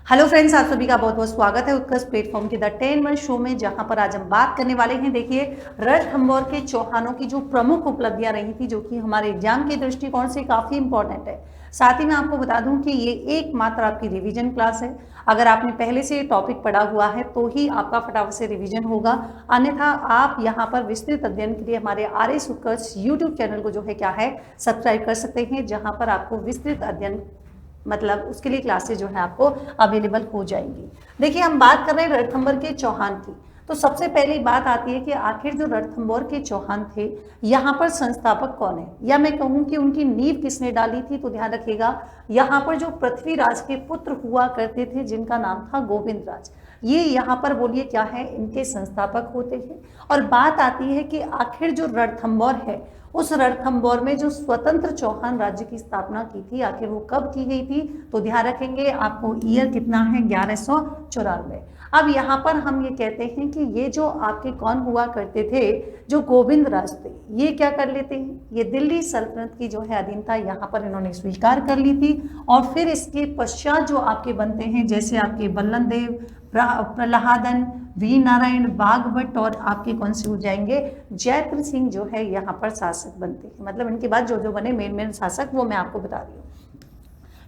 Hello friends, आप सभी का बहुत बहुत स्वागत है उत्कर्ष प्लेटफॉर्म के द 10 शो में, जहां पर आज हम बात करने वाले हैं। देखिए, रणथंभौर के चौहानों की जो प्रमुख उपलब्धियां रही थी, जो कि हमारे एग्जाम के दृष्टिकोण से काफी इंपॉर्टेंट है। साथ ही मैं आपको बता दूं कि ये एकमात्र आपकी रिवीजन क्लास है। अगर आपने पहले से टॉपिक पढ़ा हुआ है तो ही आपका फटाफट से रिवीजन होगा, अन्यथा आप यहाँ पर विस्तृत अध्ययन के लिए हमारे RS उत्कर्ष यूट्यूब चैनल को जो है क्या है सब्सक्राइब कर सकते हैं, जहां पर आपको विस्तृत अध्ययन मतलब उसके लिए क्लासेस जो है आपको अवेलेबल हो जाएंगी। देखिए, हम बात कर रहे हैं रणथंभौर के चौहान की। तो सबसे पहली बात आती है कि आखिर जो रणथंभौर के चौहान थे, यहाँ पर संस्थापक कौन है, या मैं कहूँ कि उनकी नींव किसने डाली थी। तो ध्यान रखिएगा, यहाँ पर जो पृथ्वीराज के पुत्र हुआ करते थे, जिनका नाम था गोविंद राज, ये यहाँ पर बोलिए क्या है, इनके संस्थापक होते हैं। और बात आती है कि आखिर जो रणथंभौर है, उस रणथंभौर में जो स्वतंत्र चौहान राज्य की स्थापना की थी, आखिर वो कब की गई थी। तो ध्यान रखेंगे, आपको ईयर कितना है, 1194। अब यहाँ पर हम ये कहते हैं कि ये जो आपके कौन हुआ करते थे, जो गोविंद राज थे, ये क्या कर लेते हैं, ये दिल्ली सल्तनत की जो है अधीनता यहाँ पर इन्होंने स्वीकार कर ली थी। और फिर इसके पश्चात जो आपके बनते हैं, जैसे आपके बल्लन देव, प्रहलादन, वी नारायण, बागभट्ट और आपके कौन से हो जाएंगे, जयद्रथ सिंह जो है यहाँ पर शासक बनते हैं। मतलब इनके बाद जो जो बने मेन शासक, वो मैं आपको बता रही हूँ।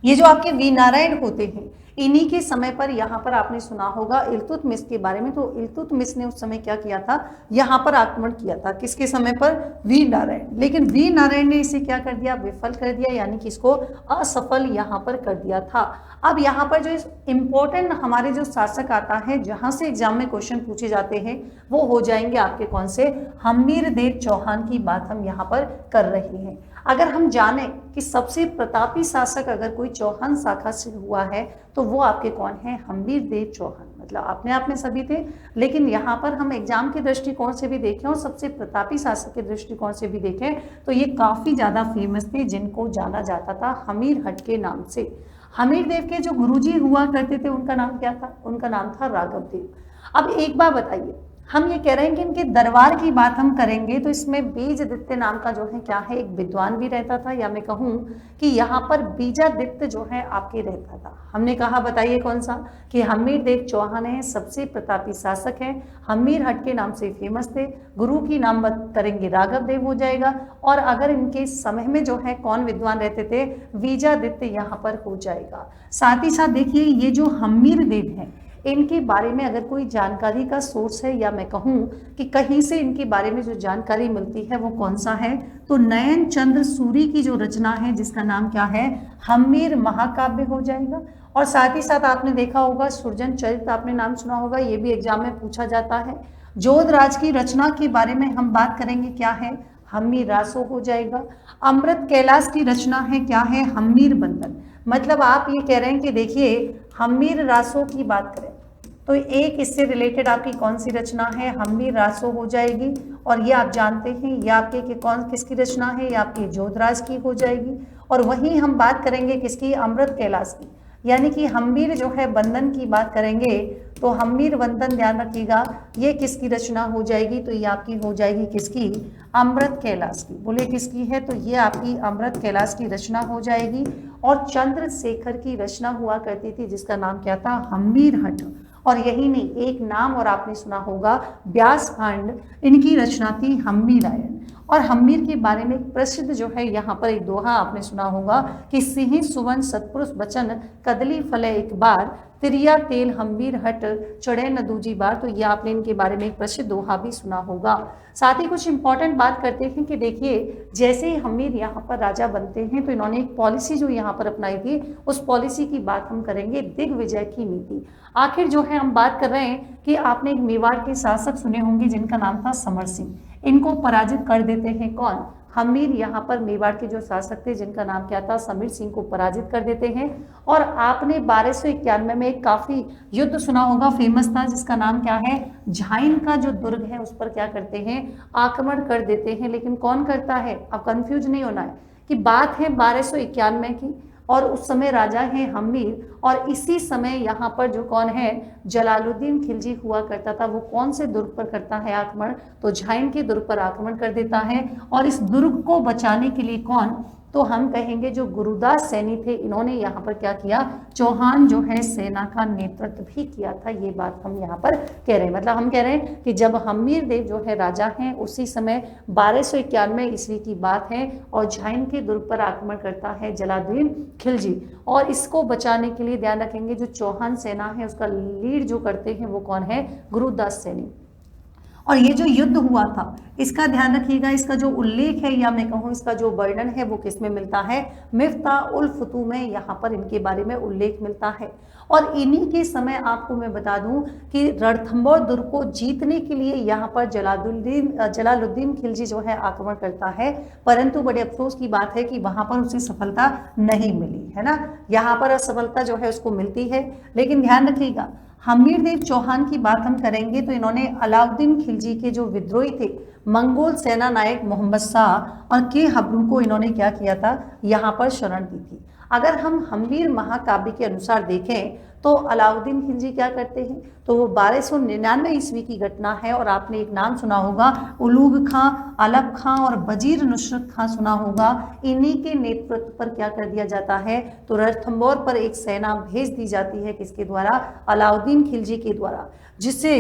ये जो आपके वी नारायण होते हैं, इन्हीं के समय पर यहाँ पर आपने सुना होगा इल्तुतमिश के बारे में। तो इल्तुतमिश ने उस समय क्या किया था, यहाँ पर आक्रमण किया था। किसके समय पर, वी नारायण। लेकिन वी नारायण ने इसे क्या कर दिया, विफल कर दिया, यानी कि इसको असफल यहाँ पर कर दिया था। अब यहाँ पर जो इंपॉर्टेंट हमारे जो शासक आता है, जहां से एग्जाम में क्वेश्चन पूछे जाते हैं, वो हो जाएंगे आपके कौन से, हम्मीरदेव चौहान की बात हम यहाँ पर कर रहे हैं। अगर हम जाने कि सबसे प्रतापी शासक अगर कोई चौहान शाखा से हुआ है, तो वो आपके कौन है, हम्मीरदेव चौहान। मतलब अपने आप में सभी थे, लेकिन यहाँ पर हम एग्जाम के दृष्टिकोण से भी देखें और सबसे प्रतापी शासक के दृष्टिकोण से भी देखें, तो ये काफी ज्यादा फेमस थे, जिनको जाना जाता था हमीरहट के नाम से। हमीरदेव के जो गुरुजी हुआ करते थे, उनका नाम क्या था, उनका नाम था राघव देव। अब एक बात बताइए, हम ये कह रहे हैं कि इनके दरबार की बात हम करेंगे, तो इसमें बीजादित्य नाम का जो है क्या है, एक विद्वान भी रहता था, या मैं कहूँ कि यहाँ पर बीजादित्य जो है आपके रहता था। हमने कहा, बताइए कौन सा, कि हमीरदेव चौहान है, सबसे प्रतापी शासक है, हमीरहट के नाम से फेमस थे। गुरु की नाम बात करेंगे, राघव देव हो जाएगा। और अगर इनके समय में जो है कौन विद्वान रहते थे, बीजादित्य यहाँ पर हो जाएगा। साथ ही साथ देखिए, ये जो हमीरदेव है, इनके बारे में अगर कोई जानकारी का सोर्स है, या मैं कहूँ कि कहीं से इनके बारे में जो जानकारी मिलती है, वो कौन सा है, तो नयन चंद्र सूरी की जो रचना है, जिसका नाम क्या है, हम्मीर महाकाव्य हो जाएगा। और साथ ही साथ आपने देखा होगा सृजन चरित्र, आपने नाम सुना होगा, ये भी एग्जाम में पूछा जाता है। जोधराज की रचना के बारे में हम बात करेंगे, क्या है, हम्मीर रासो हो जाएगा। अमृत कैलाश की रचना है, क्या है, हम्मीर बंधन। मतलब आप ये कह रहे हैं कि देखिए, हम्मीर रासो की बात करें तो एक इससे रिलेटेड आपकी कौन सी रचना है, हम्मीर रासो हो जाएगी। और ये आप जानते हैं, ये आपके कि कौन किसकी रचना है, ये आपकी जोधराज की हो जाएगी। और वहीं हम बात करेंगे किसकी, अमृत कैलाश की, यानी कि हम्मीर जो है बंधन की बात करेंगे, तो हम्मीर बंधन ध्यान रखिएगा, ये किसकी रचना हो जाएगी, तो ये आपकी हो जाएगी किसकी, अमृत कैलाश की। बोले किसकी है, तो ये आपकी अमृत कैलाश की रचना हो जाएगी। और चंद्रशेखर की रचना हुआ करती थी, जिसका नाम क्या था, हम्मीरहट। और यही नहीं, एक नाम और आपने सुना होगा, व्यास भांड, इनकी रचना थी हम्मीरायण। और हम्मीर के बारे में एक प्रसिद्ध जो है यहाँ पर एक दोहा आपने सुना होगा, कि सिंह सुवन सत्पुरुष बचन, कदली फले एक बार, तिरिया तेल हम्मीर हट, चढ़े न दूजी बार। तो ये आपने इनके बारे में एक प्रसिद्ध दोहा भी सुना होगा। साथ ही कुछ इंपॉर्टेंट बात करते हैं कि देखिए, जैसे ही हम्मीर यहाँ पर राजा बनते हैं, तो इन्होंने एक पॉलिसी जो यहाँ पर अपनाई थी, उस पॉलिसी की बात हम करेंगे, दिग्विजय की नीति। आखिर जो है हम बात कर रहे हैं कि आपने एक मेवाड़ के शासक सुने होंगे, जिनका नाम था समर सिंह। इनको पराजित कर देते हैं कौन, हम्मीर यहाँ पर मेवाड़ के जो शासक थे, जिनका नाम क्या था, समर सिंह को पराजित कर देते हैं। और आपने 1291 में एक काफी युद्ध सुना होगा, फेमस था, जिसका नाम क्या है, झाइन का जो दुर्ग है, उस पर क्या करते हैं, आक्रमण कर देते हैं। लेकिन कौन करता है, अब कंफ्यूज नहीं होना है कि बात है 1291 की, और उस समय राजा है हम्मीर। और इसी समय यहाँ पर जो कौन है, जलालुद्दीन खिलजी हुआ करता था, वो कौन से दुर्ग पर करता है आक्रमण, तो झाइन के दुर्ग पर आक्रमण कर देता है। और इस दुर्ग को बचाने के लिए कौन, तो हम कहेंगे जो गुरुदास सैनी थे, इन्होंने यहाँ पर क्या किया, चौहान जो है सेना का नेतृत्व भी किया था। ये बात हम यहाँ पर कह रहे हैं, मतलब हम कह रहे हैं कि जब हमीर देव जो है राजा हैं, उसी समय 1291 ईस्वी की बात है और झाइन के दुर्ग पर आक्रमण करता है जलालुद्दीन खिलजी। और इसको बचाने के लिए ध्यान रखेंगे जो चौहान सेना है उसका लीड जो करते हैं वो कौन है, गुरुदास सैनी। और ये जो युद्ध हुआ था इसका ध्यान रखिएगा, इसका जो उल्लेख है या मैं कहूँ इसका जो वर्णन है वो किस में मिलता है, मिफ्ता उल फुतू में यहाँ पर इनके बारे में उल्लेख मिलता है। और इन्हीं के समय आपको मैं बता दूं कि रणथंभौर दुर्ग को जीतने के लिए यहाँ पर जलालुद्दीन खिलजी जो है आक्रमण करता है, परंतु बड़े अफसोस की बात है कि वहां पर उसे सफलता नहीं मिली है ना, यहाँ पर असफलता जो है उसको मिलती है। लेकिन ध्यान रखिएगा हमीर देव चौहान की बात हम करेंगे तो इन्होंने अलाउद्दीन खिलजी के जो विद्रोही थे मंगोल सेना नायक मोहम्मद शाह और के हब्रू को इन्होंने क्या किया था, यहाँ पर शरण दी थी। अगर हम हम्मीर महाकाव्य के अनुसार देखें तो अलाउद्दीन खिलजी क्या करते हैं, तो वो 1299 ईस्वी की घटना है और आपने एक नाम सुना होगा उलूग खां, अलब खां और वजीर नुसरत खां सुना होगा। इन्हीं के नेतृत्व पर क्या कर दिया जाता है, तो रणथंभौर पर एक सेना भेज दी जाती है, किसके द्वारा, अलाउद्दीन खिलजी के द्वारा, जिससे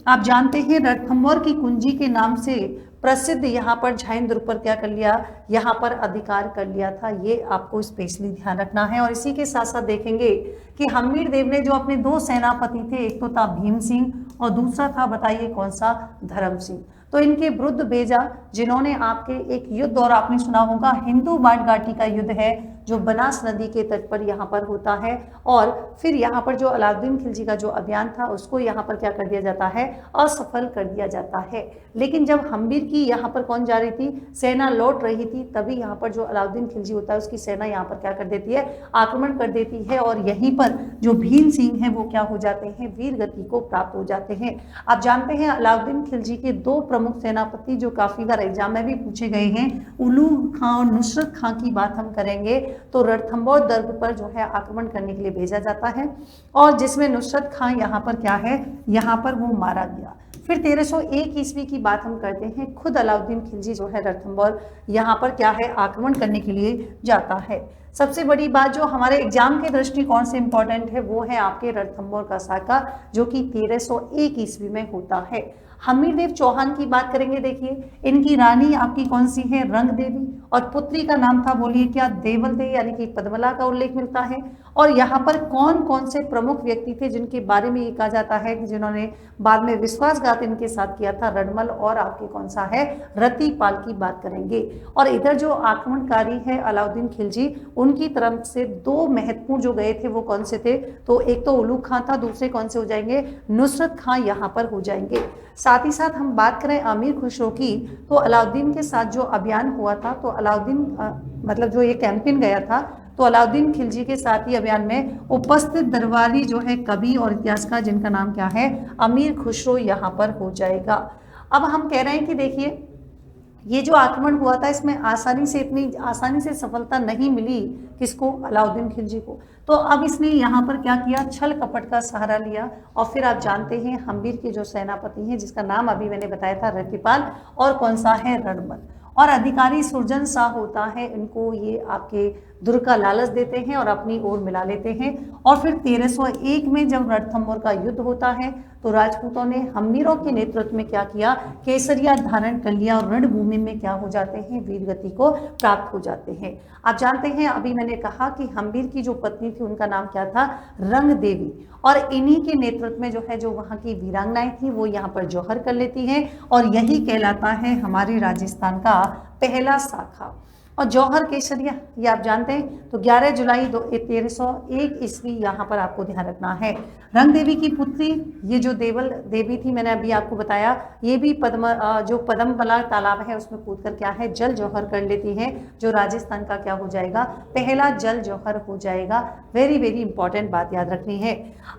आप जानते हैं रणथंभौर की कुंजी के नाम से प्रसिद्ध यहाँ पर झाइन दुर्ग पर क्या कर लिया, यहाँ पर अधिकार कर लिया था। ये आपको स्पेशली ध्यान रखना है। और इसी के साथ साथ देखेंगे कि हम्मीर देव ने जो अपने दो सेनापति थे, एक तो था भीम सिंह और दूसरा था बताइए कौन सा, धर्म सिंह, तो इनके विरुद्ध भेजा जिन्होंने आपके एक युद्ध, और आपने सुना होगा हिंदू बाट घाटी का युद्ध है जो बनास नदी के तट पर यहाँ पर होता है। और फिर यहाँ पर जो अलाउद्दीन खिलजी का जो अभियान था उसको यहाँ पर क्या कर दिया जाता है, असफल कर दिया जाता है। लेकिन जब हम्मीर की यहाँ पर कौन जा रही थी, सेना लौट रही थी, तभी यहाँ पर जो अलाउद्दीन खिलजी होता है उसकी सेना यहाँ पर क्या कर देती है, आक्रमण कर देती है। और यहीं पर जो भीम सिंह है वो क्या हो जाते हैं, वीर गति को प्राप्त हो जाते हैं। आप जानते हैं अलाउद्दीन खिलजी के दो प्रमुख सेनापति जो काफी बार एग्जाम में भी पूछे गए हैं, उलूग खां और नुसरत खां की बात हम करेंगे तो रणथंभौर दुर्ग पर जो है आक्रमण करने के लिए भेजा जाता है और जिसमें नुसरत खां यहाँ पर क्या है, यहाँ पर वो मारा गया। फिर 1301 ईस्वी की बात हम करते हैं, खुद अलाउद्दीन खिलजी जो है रणथंभौर यहाँ पर क्या है, आक्रमण करने के लिए जाता है। सबसे बड़ी बात जो हमारे एग्जाम के दृष्टिकोण से इंपॉर्टेंट है वो है आपके रणथंभौर का साका, जो कि 1301 ईस्वी में होता है। हमीर देव चौहान की बात करेंगे, देखिए इनकी रानी आपकी कौन सी है, रंग देवी, और पुत्री का नाम था, बोलिए क्या, देवल देवी, यानी कि पद्मला का उल्लेख मिलता है। और यहाँ पर कौन कौन से प्रमुख व्यक्ति थे जिनके बारे में ये कहा जाता है कि जिन्होंने बाद में विश्वासघात इनके साथ किया था, रणमल और आपके कौन सा है, रतिपाल की बात करेंगे। और इधर जो आक्रमणकारी है अलाउद्दीन खिलजी, उनकी तरफ से दो महत्वपूर्ण जो गए थे वो कौन से थे, तो एक तो उलूग खां था, दूसरे कौन से हो जाएंगे, नुसरत खां यहाँ पर हो जाएंगे। साथ ही साथ हम बात करें अमीर खुसरो की, तो अलाउद्दीन के साथ जो अभियान हुआ था, तो अलाउद्दीन मतलब जो ये कैंपेन गया था, तो अलाउद्दीन खिलजी के साथ ही अभियान में उपस्थित दरबारी जो है कवि और इतिहासकार जिनका नाम क्या है, अमीर खुसरो यहाँ पर हो जाएगा। अब हम कह रहे हैं कि देखिए ये जो आक्रमण हुआ था इसमें इतनी आसानी से सफलता नहीं मिली, किसको, अलाउद्दीन खिलजी को। तो अब इसने यहाँ पर क्या किया, छल कपट का सहारा लिया। और फिर आप जानते हैं हम्मीर के जो सेनापति हैं जिसका नाम अभी मैंने बताया था, रतिपाल, और कौन सा है, रणमल, और अधिकारी सुरजन शाह होता है। इनको ये आपके दुर्ग का लालच देते हैं और अपनी ओर मिला लेते हैं। और फिर 1301 में जब रणथंभौर का युद्ध होता है तो राजपूतों ने हम्मीरों के नेतृत्व में क्या किया, केसरिया धारण कर लिया और रणभूमि में क्या हो जाते हैं, वीर गति को प्राप्त हो जाते हैं। आप जानते हैं अभी मैंने कहा कि हम्मीर की जो पत्नी थी उनका नाम क्या था, रंग देवी, और इन्हीं के नेतृत्व में जो है जो वहाँ की वीरांगनाएं थी वो यहाँ पर जौहर कर लेती हैं और यही कहलाता है हमारे राजस्थान का पहला साखा। और जौहर केसरिया ये आप जानते हैं, तो 11 जुलाई 1301 ईस्वी यहाँ पर आपको ध्यान रखना है। रंग देवी की पुत्री ये जो देवल देवी थी, मैंने अभी आपको बताया, ये भी जो पद्मबला तालाब है उसमें कूदकर क्या है, जल जौहर कर लेती है, जो राजस्थान का क्या हो जाएगा, पहला जल जौहर हो जाएगा। वेरी वेरी इंपॉर्टेंट बात याद रखनी है।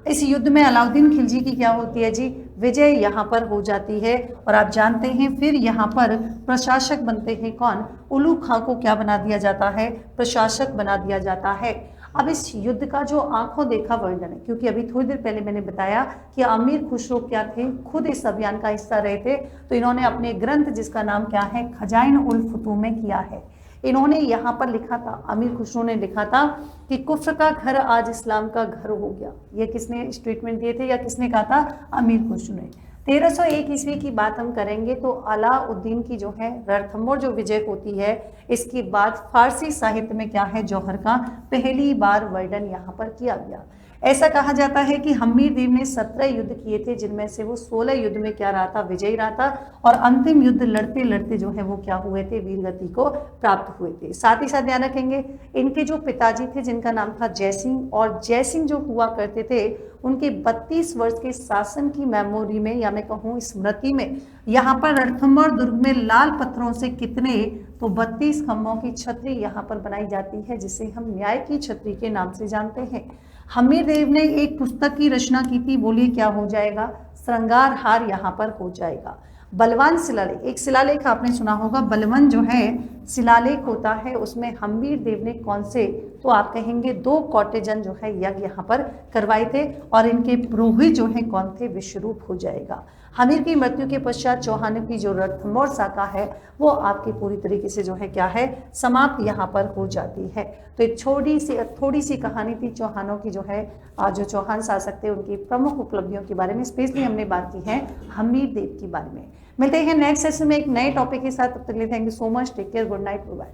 इस युद्ध में अलाउद्दीन खिलजी की क्या होती है जी, विजय यहाँ पर हो जाती है। और आप जानते हैं फिर यहाँ पर प्रशासक बनते हैं कौन, उलूग खां को क्या बना दिया जाता है, प्रशासक बना दिया जाता है। अब इस युद्ध का जो आंखों देखा वर्णन है, क्योंकि अभी थोड़ी देर पहले मैंने बताया कि अमीर खुसरो क्या थे, खुद इस अभियान का हिस्सा रहे थे, तो इन्होंने अपने ग्रंथ जिसका नाम क्या है, खजाइन उल फुतूह में किया है। इन्होंने यहाँ पर लिखा था, अमीर खुसरो ने लिखा था कि कुफ्र का घर आज इस्लाम का घर हो गया। ये किसने स्टेटमेंट दिए थे या किसने कहा था? अमीर खुसरो ने। 1301 ईस्वी की बात हम करेंगे तो अलाउद्दीन की जो है रणथंभौर जो विजय होती है, इसके बाद फारसी साहित्य में क्या है, जौहर का पहली बार वर्णन यहाँ पर किया गया। ऐसा कहा जाता है कि हम्मीर देव ने 17 युद्ध किए थे, जिनमें से वो 16 युद्ध में क्या रहा था, विजयी रहा था, और अंतिम युद्ध लड़ते लड़ते जो है वो क्या हुए थे, वीरगति को प्राप्त हुए थे। साथ ही साथ ध्यान रखेंगे इनके जो पिताजी थे जिनका नाम था जयसिंह, और जयसिंह जो हुआ करते थे उनके 32 वर्ष के शासन की मेमोरी में या मैं कहूँ स्मृति में यहाँ पर रणथंभौर दुर्ग में लाल पत्थरों से कितने, तो 32 खंभों की छतरी यहाँ पर बनाई जाती है, जिसे हम न्याय की छतरी के नाम से जानते हैं। हम्मीर देव ने एक पुस्तक की रचना की थी, बोलिए क्या हो जाएगा, श्रृंगार हार यहाँ पर हो जाएगा। बलवान शिलालेख, एक शिलालेख आपने सुना होगा, बलवन जो है शिलालेख होता है, उसमें हम्मीर देव ने कौन से, तो आप कहेंगे 2 कौटेजन जो है यज्ञ यहाँ पर करवाए थे, और इनके पुरोहित जो है कौन थे, विश्वरूप हो जाएगा। हम्मीर की मृत्यु के पश्चात चौहानों की जो रणथंभौर शाखा है वो आपकी पूरी तरीके से जो है क्या है, समाप्त यहाँ पर हो जाती है। तो एक थोड़ी सी कहानी थी चौहानों की जो है, जो चौहान शासक थे उनकी प्रमुख उपलब्धियों के बारे में, स्पेशली हमने बात की है हम्मीर देव के बारे में। मिलते हैं नेक्स्ट सेशन में एक नए टॉपिक के साथ, तब तक के लिए thank you so much, take care, good night, bye.